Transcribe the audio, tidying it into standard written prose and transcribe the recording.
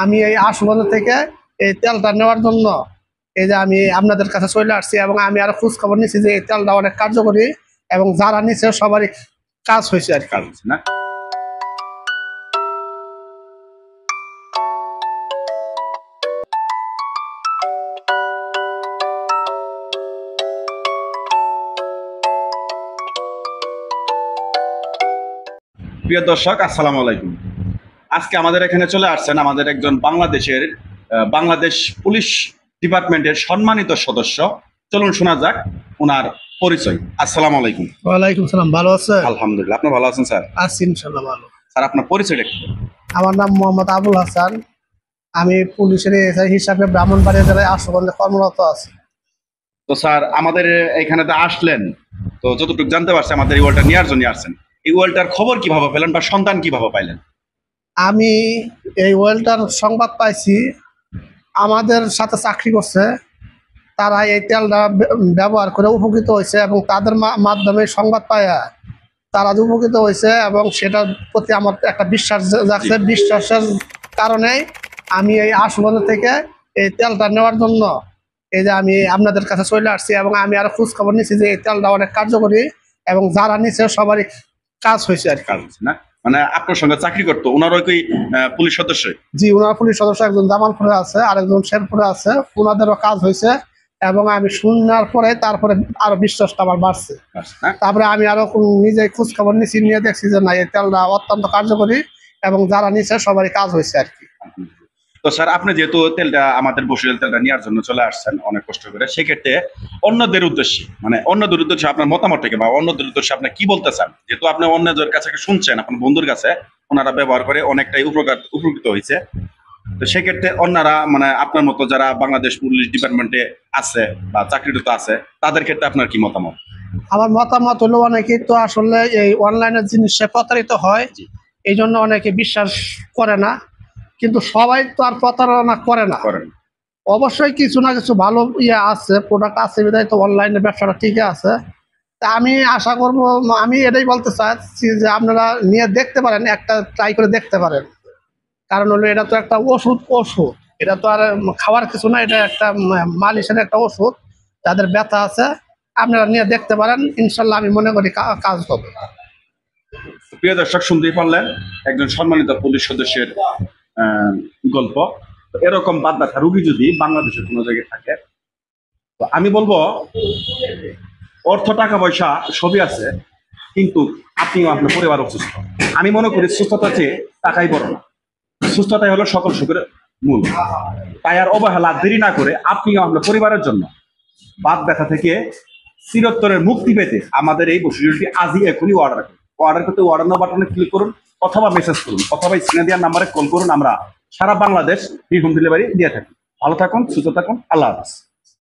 আমি এই আশুগঞ্জ থেকে এই তেলটা নেওয়ার জন্য এই যে আমি আপনাদের কাছে চলে আসছি, এবং আমি আরো খোঁজ খবর নিচ্ছি যে এই তেলটা অনেক কার্যকরী এবং যারা নিচ্ছে সবারই কাজ হয়েছে আর কি। কাজ হচ্ছে না? প্রিয় দর্শক, আসসালামু আলাইকুম। আজকে আমাদের এখানে চলে আসছেন আমাদের একজন বাংলাদেশ পুলিশ ডিপার্টমেন্টের সম্মানিত সদস্য। চলুন শোনা যাক ওনার পরিচয়। আসসালামু আলাইকুম। ওয়ালাইকুম সালাম, ভালো আছেন? আলহামদুলিল্লাহ, আপনি ভালো আছেন স্যার? আছি ইনশাল্লাহ ভালো। স্যার, আপনার পরিচয়টা কি? আমার নাম মোহাম্মদ আবুল হাসান। আমি পুলিশের এসআই হিসাবে ব্রাহ্মণবাড়িয়া জেলায় আশুগঞ্জে কর্মরত আছি। তো স্যার, আমাদের এখানে তো আসলেন, তো যতটুকু জানতে পারছি আমাদের এই ওয়ালটা নেওয়ার জন্য আসছেন। এই ওয়ালটার খবর কিভাবে পেলেন বা সন্ধান কিভাবে পাইলেন? আমি এই ওয়েলটার সংবাদ পাইছি, আমাদের সাথে চাকরি করছে তারা এই তেলটা ব্যবহার করে উপকৃত হয়েছে, এবং তাদের মাধ্যমে সংবাদ পায়া তারা যে উপকৃত হয়েছে, এবং সেটার প্রতি আমার একটা বিশ্বাস যাচ্ছে। বিশ্বাসের কারণেই আমি এই আশুগঞ্জ থেকে এই তেলটা নেওয়ার জন্য এই যে আমি আপনাদের কাছে চলে আসছি, এবং আমি আরো খোঁজ খবর নিচ্ছি যে এই তেলটা অনেক কার্যকরী এবং যারা নিচ্ছে সবারই কাজ হয়েছে আর কি। কাজ হচ্ছে না? মানে আপনার সঙ্গে চাকরি করতো ওনারও কি পুলিশ সদস্য? জি, ওনার পুলিশ সদস্য একজন জামালপুরে আছে, আরেকজন শেরপুরে আছে, ওনাদেরও কাজ হয়েছে, এবং আমি শোনার পরে তারপরে আরো বিশ্বাসটা আমার বাড়ছে। তারপরে আমি আরো নিজে খোঁজ খবর নিচ্ছি, নিয়ে দেখছি যে না, এই তেলটা অত্যন্ত কার্যকরী এবং যারা নিচ্ছে সবারই কাজ হয়েছে আর কি। তো স্যার, আপনি যেহেতু তেলটা আমাদের বসিরহাট তেলটা নেওয়ার জন্য চলে আসছেন অনেক কষ্ট করে, সেক্ষেত্রে অন্যদের উদ্দেশ্যে আপনার মতামত থেকে বা অন্যদের উদ্দেশ্যে আপনি কি বলতে চান? যেহেতু আপনি অন্যদের কাছে শুনছেন, আপনার বন্ধুর কাছে ওনারা ব্যবহার করে অনেকটাই উপকৃত হয়েছে, তো সেক্ষেত্রে অন্যরা মানে আপনার মতো যারা বাংলাদেশ পুলিশ ডিপার্টমেন্টে আছে বা চাকরিরত আছে, তাদের ক্ষেত্রে আপনার কি মতামত? আমার মতামত হলো, অনেকেই তো আসলে এই অনলাইনের জিনিসে প্রতারিত হয়, এই জন্য অনেকে বিশ্বাস করে না, কিন্তু সবাই তো আর প্রতারণা করে না। অবশ্যই কিছু না কিছু ভালো আছে, প্রোডাক্ট আছে, বিধায় তো অনলাইনে ব্যবসাটা ঠিকই আছে। তা আমি আশা করব, আমি এটাই বলতে চাচ্ছি যে আপনারা নিয়ে দেখতে পারেন, একটা ট্রাই করে দেখতে পারেন। কারণ হলো এটা তো একটা ওষুধ, এটা তো আর খাওয়ার কিছু না, এটা একটা মালিশের একটা ওষুধ। যাদের ব্যথা আছে আপনারা নিয়ে দেখতে পারেন, ইনশাল্লাহ আমি মনে করি কাজ হবে। প্রিয় দর্শক, শুনতেই পারলেন একজন সম্মানিত পুলিশ সদস্যের গল্প। এরকম বাদ ব্যথা রোগী যদি বাংলাদেশের কোনো জায়গায় থাকে, তো আমি বলবো অর্থ টাকা পয়সা সবই আছে, কিন্তু আপনিও আপনার পরিবার অসুস্থ। আমি মনে করি সুস্থতা চেয়ে টাকাই বড় না, সুস্থতাই হলো সকল সুখের মূল। তাই আর অবহেলা দেরি না করে আপনিও আপনার পরিবারের জন্য বাত ব্যথা থেকে চিরোত্তরের মুক্তি পেতে আমাদের এই বসিরহাটটি আজই এখনই অর্ডার করতে অর্ডার নাও বাটনে ক্লিক করুন, অথবা মেসেজ করুন, অথবা স্ক্রিনে দেওয়ার নাম্বারে কল করুন। আমরা সারা বাংলাদেশ হোম ডেলিভারি দিয়ে থাকি। ভালো থাকুন, সুস্থ থাকুন, আল্লাহ হাফেজ।